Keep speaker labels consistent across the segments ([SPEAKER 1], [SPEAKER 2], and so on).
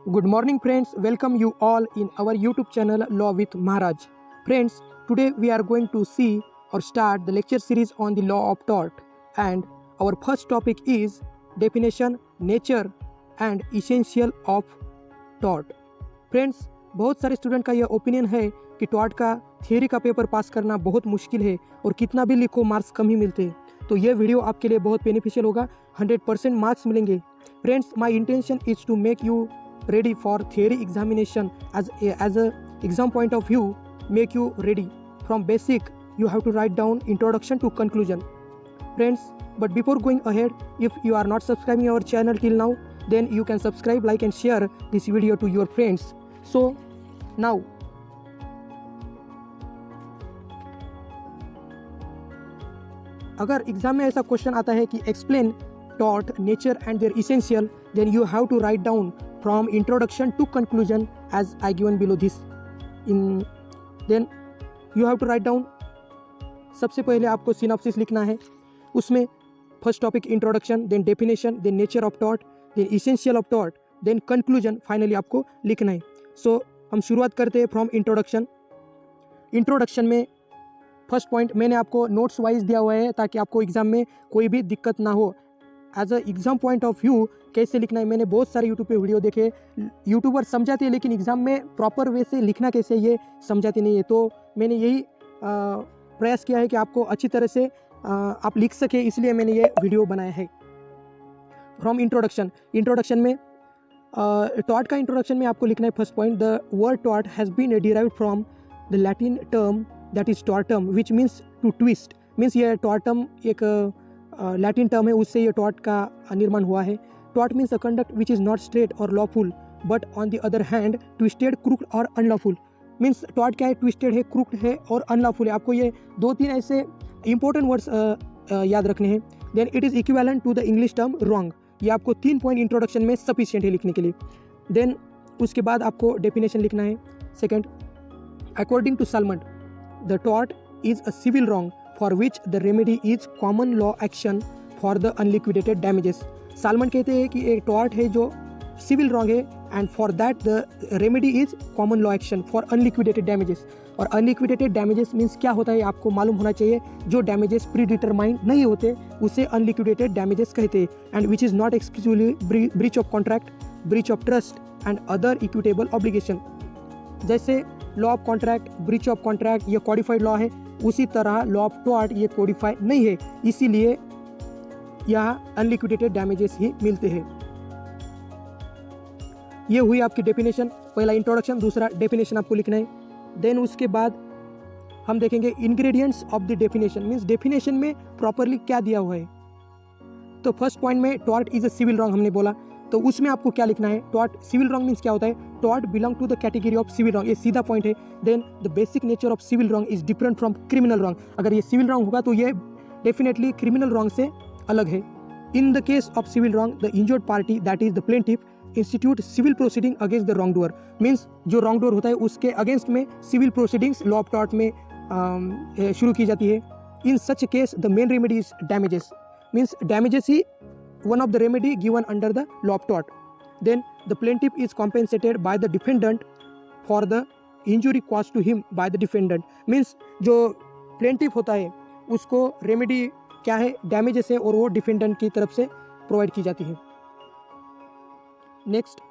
[SPEAKER 1] Good morning friends, welcome you all in our YouTube channel Law with Maharaj. Friends, today we are going to see or start the lecture series on the law of tort, and our first topic is definition, nature and essential of tort. Friends, बहुत सारे student का यह opinion है कि tort का theory का paper pass करना बहुत मुश्किल है और कितना भी लिखो मार्क्स कम ही मिलते हैं। तो ये वीडियो आपके लिए बहुत बेनिफिशियल होगा, 100% मार्क्स मिलेंगे। Friends, my intention is to make you ready for theory examination as a exam point of view, make you ready from basic. You have to write down introduction to conclusion. Friends, but before going ahead, if you are not subscribing our channel till now, then you can subscribe, like and share this video to your friends. So now अगर exam में ऐसा question आता है कि explain tort, nature and their essential, then you have to write down from introduction to conclusion as I given below this. Then you have to write down, सबसे पहले आपको synopsis लिखना है, उसमें first topic introduction, then definition, then nature of tort, then essential of tort, then conclusion finally आपको लिखना है। So हम शुरुआत करते हैं फ्रॉम इंट्रोडक्शन। इंट्रोडक्शन में फर्स्ट पॉइंट मैंने आपको नोट्स वाइज दिया हुआ है ताकि आपको एग्जाम में कोई भी दिक्कत ना हो। As a exam point of view कैसे लिखना है, मैंने बहुत सारे यूट्यूब पे वीडियो देखे, यूट्यूबर समझाते हैं लेकिन एग्जाम में प्रॉपर वे से लिखना कैसे ये समझाते नहीं है। तो मैंने यही प्रयास किया है कि आपको अच्छी तरह से आप लिख सके, इसलिए मैंने ये वीडियो बनाया है। फ्रॉम इंट्रोडक्शन में टॉर्ट का इंट्रोडक्शन में आपको लिखना है first point, the word tort has been derived from the Latin term that is tortum which means to twist. Means ये टॉर्टम एक लैटिन टर्म है, उससे ये टॉर्ट का निर्माण हुआ है। Tort means a conduct which is not straight और lawful but on the other hand twisted, crooked और अनलॉफुल। मीन्स टॉर्ट क्या है, ट्विस्टेड है, क्रूक्ड है और अनलॉफुल है। आपको ये 2-3 ऐसे इंपॉर्टेंट वर्ड्स याद रखने हैं। Then it is equivalent to the English term wrong. ये आपको 3 पॉइंट इंट्रोडक्शन में सफिशिएंट है लिखने के लिए। देन उसके बाद आपको डेफिनेशन लिखना है। Second, according to Salmond the tort is a civil wrong for which the remedy is common law action for the unliquidated damages. Salmon कहते हैं कि एक टॉर्ट है जो सिविल रॉन्ग है and for that the remedy is common law action for unliquidated damages. और unliquidated damages means क्या होता है आपको मालूम होना चाहिए। जो डैमेजेस प्री डिटरमाइंड नहीं होते उसे अनलिक्विडेटेड डैमेजेस कहते हैं, and which is not exclusively breach of contract, breach of trust and other equitable obligation. जैसे law of contract, breach of contract ये कॉडिफाइड लॉ है, उसी तरह लॉ ऑफ टॉर्ट ये कोडिफाई नहीं है, इसीलिए यहाँ अनलिक्विडेटेड डैमेजेस ही मिलते हैं। ये हुई आपकी डेफिनेशन, पहला इंट्रोडक्शन, दूसरा डेफिनेशन आपको लिखना है। देन उसके बाद हम देखेंगे ingredients of the definition, means definition में प्रॉपरली क्या दिया हुआ है। तो फर्स्ट पॉइंट में tort is a civil wrong हमने बोला, तो उसमें आपको क्या लिखना है। टॉर्ट सिविल रॉन्ग मीन्स क्या होता है, tort belong to the category of civil wrong, ये सीधा पॉइंट है। Then the basic nature of civil wrong is different from criminal wrong. अगर ये सिविल रॉन्ग होगा तो ये डेफिनेटली क्रिमिनल रॉन्ग से अलग है। In the case of civil wrong the injured party that is the plaintiff institute civil proceeding against the wrong doer. Means जो wrong doer होता है उसके अगेंस्ट में civil proceedings law of tort में शुरू की जाती है। In such case the main remedy is damages, means damages ही one of the remedy given under the law of tort. Then the plaintiff is compensated by the defendant for the injury caused to him by the defendant. Means जो plaintiff होता है उसको remedy क्या है, damages है, और वो defendant की तरफ से प्रोवाइड की जाती है। Next,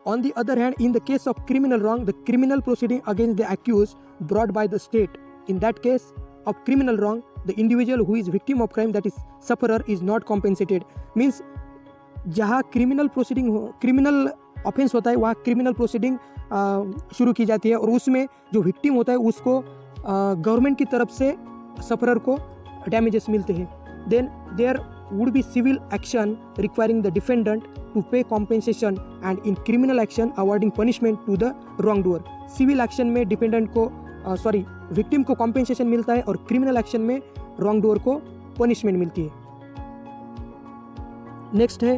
[SPEAKER 1] on the other hand in the case of criminal wrong the criminal proceeding against the accuse brought by the state, in that case of criminal wrong the individual who is victim of crime that is sufferer is not compensated. Means जहाँ criminal proceeding हो, criminal offence होता है वहाँ criminal proceeding शुरू की जाती है और उसमें जो विक्टिम होता है उसको गवर्नमेंट की तरफ से सफरर को डैमेजेस मिलते हैं। Then there would be civil action requiring the defendant to pay compensation and in criminal action awarding punishment to the wrong doer. Civil action में डिफेंडेंट को विक्टिम को कॉम्पेंसेशन मिलता है और क्रिमिनल एक्शन में रॉन्ग डूअर को punishment मिलती है। नेक्स्ट है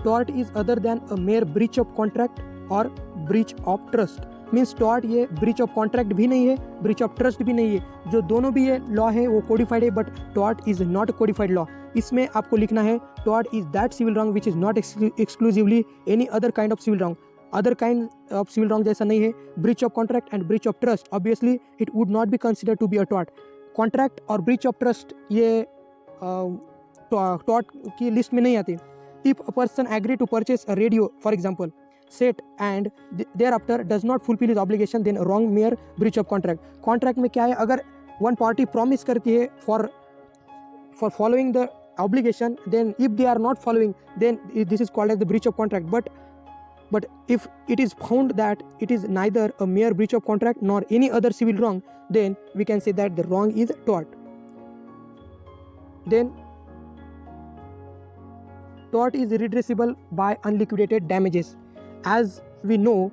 [SPEAKER 1] tort is other than a mere breach of contract और breach of trust. Means tort ये ब्रीच ऑफ कॉन्ट्रैक्ट भी नहीं है, ब्रीच ऑफ ट्रस्ट भी नहीं है। जो दोनों भी ये लॉ है वो कोडिफाइड है, but tort is not codified law. इसमें आपको लिखना है tort is that civil wrong which is not exclusively any other kind of civil wrong. Other kind of civil wrong जैसा नहीं है। Breach of contract and breach of trust obviously it would not be consider to be a tort. Contract और breach of trust ये tort की list में नहीं आते। If a person agree to purchase a radio for example set and thereafter does not fulfill his obligation then wrong mere breach of contract। Contract में क्या है, अगर वन पार्टी प्रॉमिस करती है for following the obligation, then if they are not following, then this is called as the breach of contract। but if it is found that it is neither a mere breach of contract nor any other civil wrong, then we can say that the wrong is tort। then tort is redressable by unliquidated damages। as we know,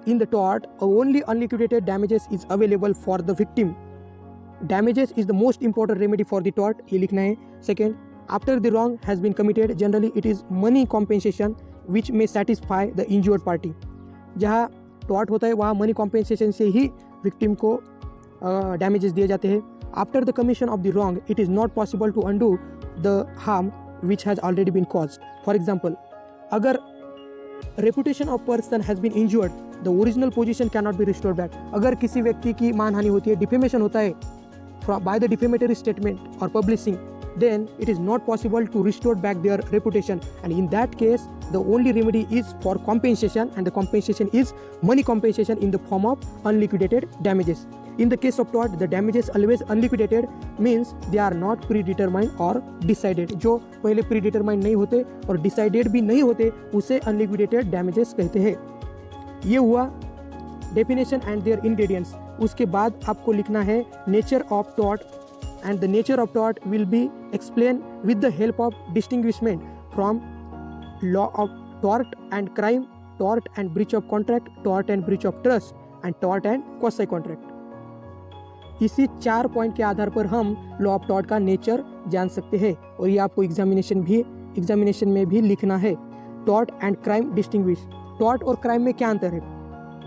[SPEAKER 1] in the tort only unliquidated damages is available for the victim। damages is the most important remedy for the tort, ये लिखना है। second, after the wrong has been committed generally it is money compensation which may satisfy the injured party। जहाँ tort होता है वहाँ money compensation से ही victim को damages दिए जाते हैं। after the commission of the wrong it is not possible to undo the harm which has already been caused। for example, अगर reputation of person has been injured, the original position cannot be restored back। अगर किसी व्यक्ति की मानहानि होती है, defamation होता है by the defamatory statement or publishing, then it is not possible to restore back their reputation, and in that case the only remedy is for compensation, and the compensation is money compensation in the form of unliquidated damages। in the case of tort the damages always unliquidated, means they are not predetermined or decided। जो पहले predetermined नहीं होते और decided भी नहीं होते उसे unliquidated damages कहते हैं। ये हुआ definition and their ingredients। उसके बाद आपको लिखना है nature of tort, and the nature of tort will be explained with the help of distinguishment from law of tort and crime, tort and breach of contract, tort and breach of trust, and tort and quasi contract। इसी 4 point के आधार पर हम law of tort का nature जान सकते हैं, और ये आपको एग्जामिनेशन में भी लिखना है। Tort and crime distinguish. Tort और क्राइम में क्या अंतर है?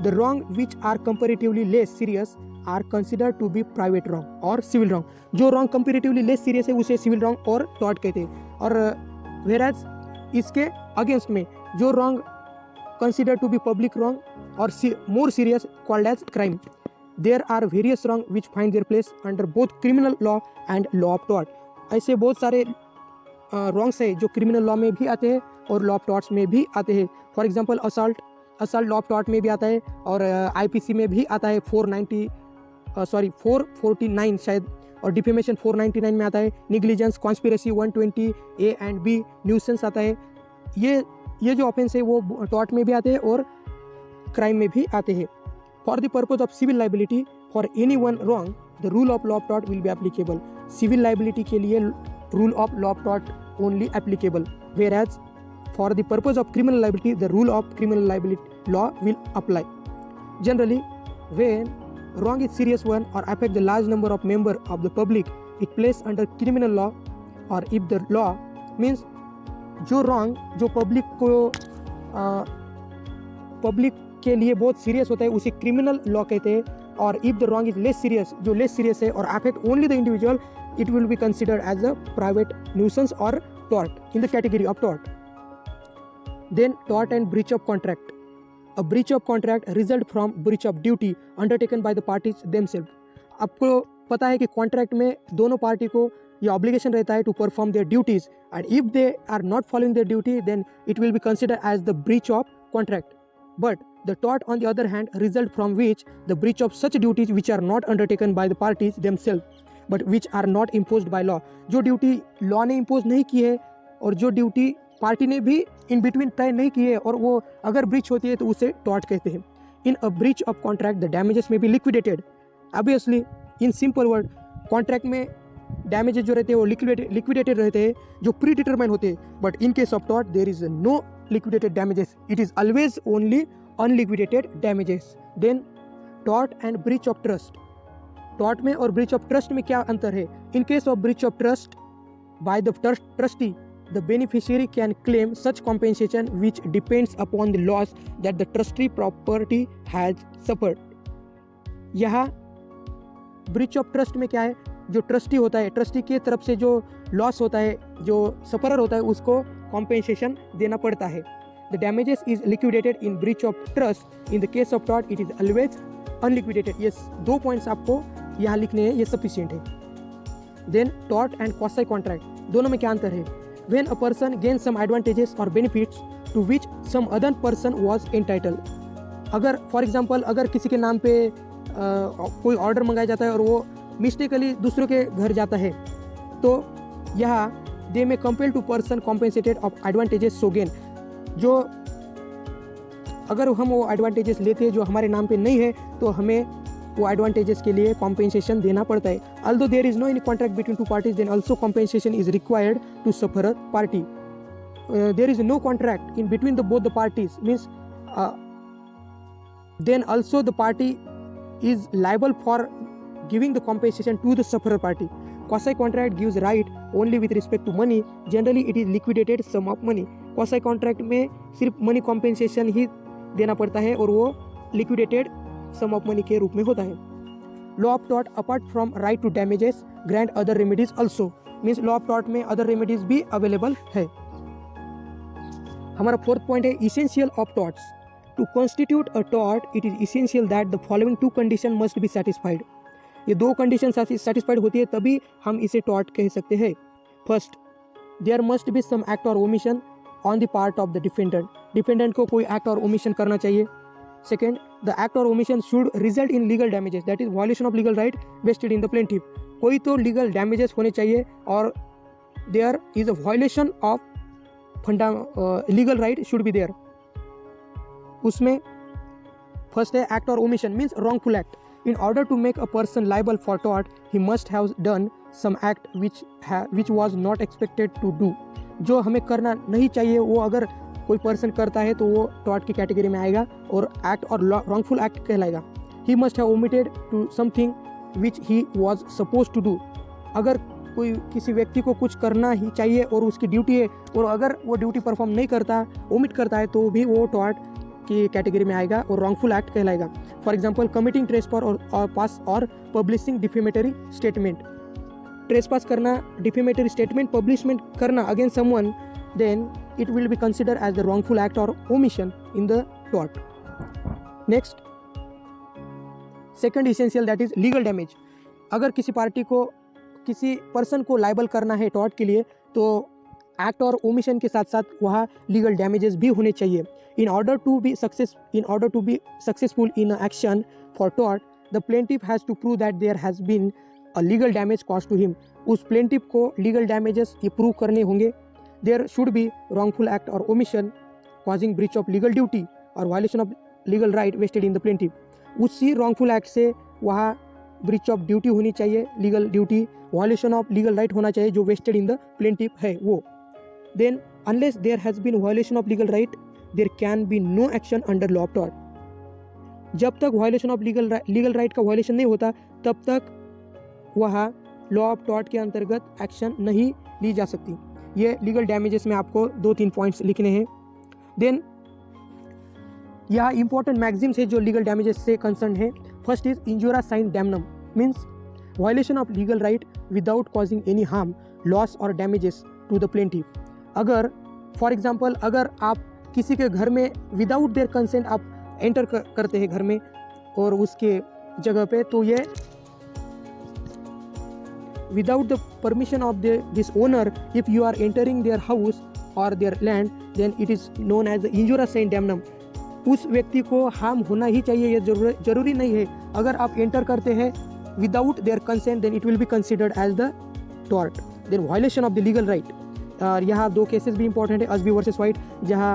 [SPEAKER 1] The wrong which are comparatively less serious are consider to be private wrong और सिविल रॉन्ग। जो रॉन्ग कंपेरेटिवली लेस सीरियस है उसे सिविल रॉन्ग और टॉर्ट कहते हैं, और वेराज इसके अगेंस्ट में जो wrong consider to be public wrong और more serious called as crime. There are various wrong which find their place under both criminal law and law of tort। ऐसे बहुत सारे wrongs है जो क्रिमिनल लॉ में भी आते हैं और लॉ ऑफ टॉर्ट्स में भी आते हैं। For example assault law of tort में भी आता है और आईपीसी में भी आता है 449 शायद, और डिफेमेशन 499 में आता है। Negligence, conspiracy 120 A and B, nuisance आता है। ये जो ऑफेंस है वो टॉर्ट में भी आते हैं और क्राइम में भी आते हैं। For the purpose of civil liability for any one wrong, the rule of law of tort will be applicable। Civil liability के लिए rule of law of tort only applicable, whereas for the purpose of criminal liability, the rule of criminal liability law will apply। Generally, when wrong is serious one or affect the large number of member of the public, it placed under criminal law, or if the law means जो wrong जो public के लिए बहुत serious होता है उसे criminal law कहते हैं, और if the wrong is less serious जो लेस सीरियस है और affect only the individual, it will be considered as a private nuisance और tort in the category of tort. Then tort and breach of contract. A breach of contract result from breach of duty undertaken by the parties themself. आपको पता है कि contract में दोनों party को ये obligation रहता है to perform their duties, and if they are not following their duty then it will be considered as the breach of contract. But the tort on the other hand result from which the breach of such duties which are not undertaken by the parties themselves but which are not imposed by law। जो duty law ने impose नहीं की है और जो duty party ने भी in between तय नहीं की है और वो अगर ब्रीच होती है तो उसे टॉर्ट कहते हैं। In a breach of contract the damages may be liquidated. Obviously in simple word contract में डैमेजेस जो रहते हैं वो लिक्विडेटेड रहते हैं जो प्री डिटरमाइन होते हैं, but in case of tort there is no liquidated damages, it is always only unliquidated damages। then tort and breach of trust। tort में और breach of trust में क्या अंतर है? in case of breach of trust by the trustee the beneficiary can claim such compensation which depends upon the loss that the trustee property has suffered. यहाँ breach of trust में क्या है, जो trustee होता है, ट्रस्टी के तरफ से जो लॉस होता है, जो सफरर होता है, उसको कॉम्पेंसेशन देना पड़ता है. The damages is liquidated in breach of trust. In the case of tort, it is always unliquidated. ये 2 पॉइंट्स आपको यहाँ लिखने हैं, ये सफिशिएंट है. Then tort and quasi contract, दोनों में क्या अंतर है? When a person gains some advantages or benefits to which some other person was entitled. अगर फॉर एग्जांपल अगर किसी के नाम पे कोई ऑर्डर मंगाया जाता है और वो मिस्टेकली दूसरों के घर जाता है, तो यहाँ they may compel to person compensated of advantages so gain. जो अगर हम वो एडवांटेजेस लेते हैं जो हमारे नाम पे नहीं है, तो हमें वो एडवांटेजेस के लिए कॉम्पेंसेशन देना पड़ता है. although there is no any contract between two parties, then also compensation is required to sufferer party. There is no contract in between both the parties, means then also the party is liable for giving the compensation to the sufferer party. Quasi contract gives right only with respect to money. Generally it is liquidated sum of money. Quasi contract में सिर्फ money compensation ही देना पड़ता है और वो liquidated some of money के रूप में होता है. Law of tort apart from right to damages grant other remedies also, means law of tort में अदर रेमेडीज भी अवेलेबल है. हमारा 4th पॉइंट है essential of torts. To constitute a tort it is essential that the following 2 condition must be satisfied. ये 2 condition satisfied होती है तभी हम इसे टॉर्ट कह सकते हैं. First, there must be some act और omission on the part of the defendant. Defendant को कोई एक्ट और ओमिशन करना चाहिए. Second, the act or omission should result in legal damages, that is violation of legal right vested in the plaintiff. कोई तो legal damages होने चाहिए और there is a violation of legal right should be there. उसमें first है act or omission means wrongful act. In order to make a person liable for tort, he must have done some act which was not expected to do. जो हमें करना नहीं चाहिए वो अगर कोई पर्सन करता है तो वो टॉर्ट की कैटेगरी में आएगा और एक्ट और रॉन्गफुल एक्ट कहलाएगा. He must have omitted to something which he was suppose to do. अगर कोई किसी व्यक्ति को कुछ करना ही चाहिए और उसकी ड्यूटी है और अगर वो ड्यूटी परफॉर्म नहीं करता, ओमिट करता है, तो भी वो टॉर्ट की कैटेगरी में आएगा और रॉन्गफुल एक्ट कहलाएगा. फॉर एग्जाम्पल कमिटिंग ट्रेसपास और पास और पब्लिशिंग डिफेमेटरी स्टेटमेंट. ट्रेसपास करना, डिफेमेटरी स्टेटमेंट पब्लिशमेंट करना against someone, then it will be considered as the wrongful act or omission in the tort. Next, second essential, that is legal damage. अगर किसी party को, किसी person को liable करना है tort के लिए, तो एक्ट और ओमिशन के साथ साथ वहाँ लीगल डैमेजेस भी होने चाहिए. In order to be successful in an action for tort, the plaintiff has to prove that there has been a legal damage caused to him. उस plaintiff को legal damages ये प्रूव करने होंगे. There should be wrongful act or omission causing breach of legal duty or violation of legal right vested in the plaintiff. उसी wrongful act से वहाँ breach of duty होनी चाहिए, legal duty, violation of legal right होना चाहिए जो vested in the plaintiff है वो. Then unless there has been violation of legal right, there can be no action under law of tort. जब तक violation of legal right का violation नहीं होता, तब तक वहाँ law of tort के अंतर्गत एक्शन नहीं ली जा सकती. ये लीगल डैमेजेस में आपको 2-3 पॉइंट्स लिखने हैं. देन यह इंपॉर्टेंट मैगजीम्स है जो लीगल डैमेजेस से कंसर्न है. First is injuria sine damnum, means violation of legal right without causing any harm, loss और डैमेजेस टू द प्लेंटिफ. अगर फॉर एग्जांपल अगर आप किसी के घर में विदाउट देयर कंसेंट आप एंटर करते हैं घर में और उसके जगह पे, तो ये without the permission of this owner, if you are entering their house or their land, then it is known as the injurious sine damnum. उस व्यक्ति को हार्म होना ही चाहिए, ये जरूरी नहीं है. अगर आप एंटर करते हैं without their consent, then it will be considered as the tort. Then violation of the legal right. और यहाँ 2 केसेस भी इंपॉर्टेंट है, असबी वर्सेस वाइट जहाँ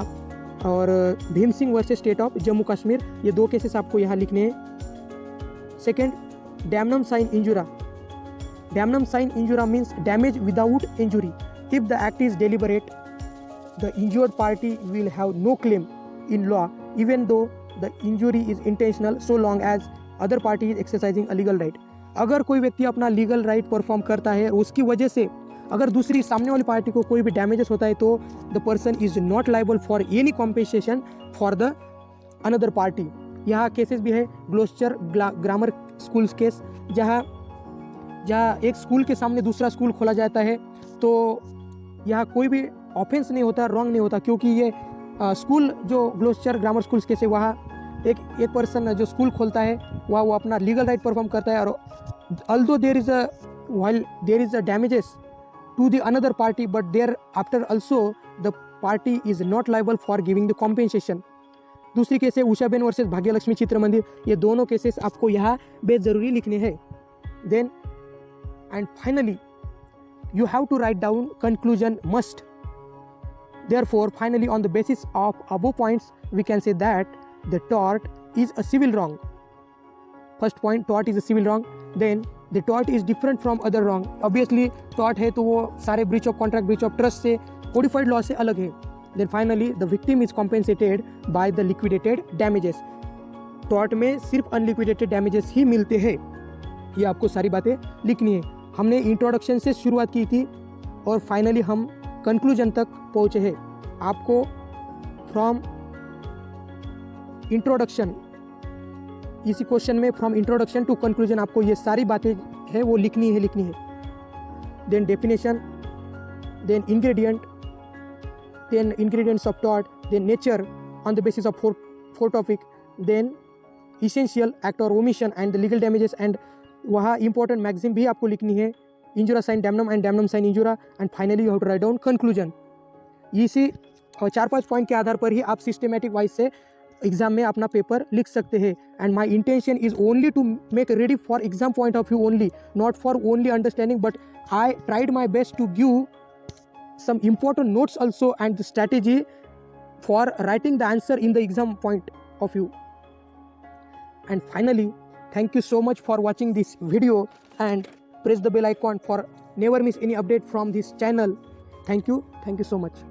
[SPEAKER 1] और Bhim Singh versus state of Jammu Kashmir. ये 2 केसेस आपको यहाँ लिखने हैं. Second, damnum sine injuria. Damnum sine injura means damage without injury. If the act is deliberate, the injured party will have no claim in law, even though the injury is intentional, so long as other party is exercising a legal right. अगर कोई व्यक्ति अपना legal right perform करता है, उसकी वजह से अगर दूसरी सामने वाली पार्टी को कोई भी डैमेजेस होता है तो the person is not liable for any compensation for the another party. यहाँ केसेस भी है ग्लोस्टर ग्रामर स्कूल्स केस, जहाँ एक स्कूल के सामने दूसरा स्कूल खोला जाता है तो यहाँ कोई भी ऑफेंस नहीं होता, रॉन्ग नहीं होता, क्योंकि ये स्कूल जो ग्लोस्टर ग्रामर स्कूल्स केस है वहाँ एक पर्सन जो स्कूल खोलता है वह वो अपना लीगल राइट परफॉर्म करता है, और although there is a damages to the another party, but there after also the party is not liable for giving the compensation। दूसरी केस है उषा बेन वर्सेस भाग्यलक्ष्मी चित्र मंदिर। ये दोनों केसेस आपको यहाँ बेजरूरी लिखने हैं। Then and finally you have to write down conclusion must। Therefore finally on the basis of above points we can say that the tort is a civil wrong। First point, tort is a civil wrong। Then the tort is different from other wrong। Obviously tort है तो वो सारे breach of contract, breach of trust से codified law से अलग है। Then finally the victim is compensated by the liquidated damages। tort में सिर्फ unliquidated damages ही मिलते हैं। ये आपको सारी बातें लिखनी है। हमने इंट्रोडक्शन से शुरुआत की थी और फाइनली हम कंक्लूजन तक पहुँचे हैं। आपको फ्रॉम इंट्रोडक्शन, इसी क्वेश्चन में फ्रॉम इंट्रोडक्शन टू कंक्लूजन आपको ये सारी बातें है वो लिखनी है। Then definition, then ingredient, then ingredients of tort, then nature on the basis of four topic, then essential act और omission and the legal damages, and वहाँ इंपॉर्टेंट मैक्सिम भी आपको लिखनी है, injuria sine damnum and damnum sine injuria, and finally you have to write down conclusion. इसी 4-5 point के आधार पर ही आप सिस्टमेटिक वाइज से एग्जाम में अपना पेपर लिख सकते हैं। And my intention is only to make ready for exam point of view only, not for only understanding, but I tried my best to give some important notes also and the strategy for writing the answer in the exam point of view। And finally thank you so much for watching this video and press the bell icon for never miss any update from this channel। Thank you so much।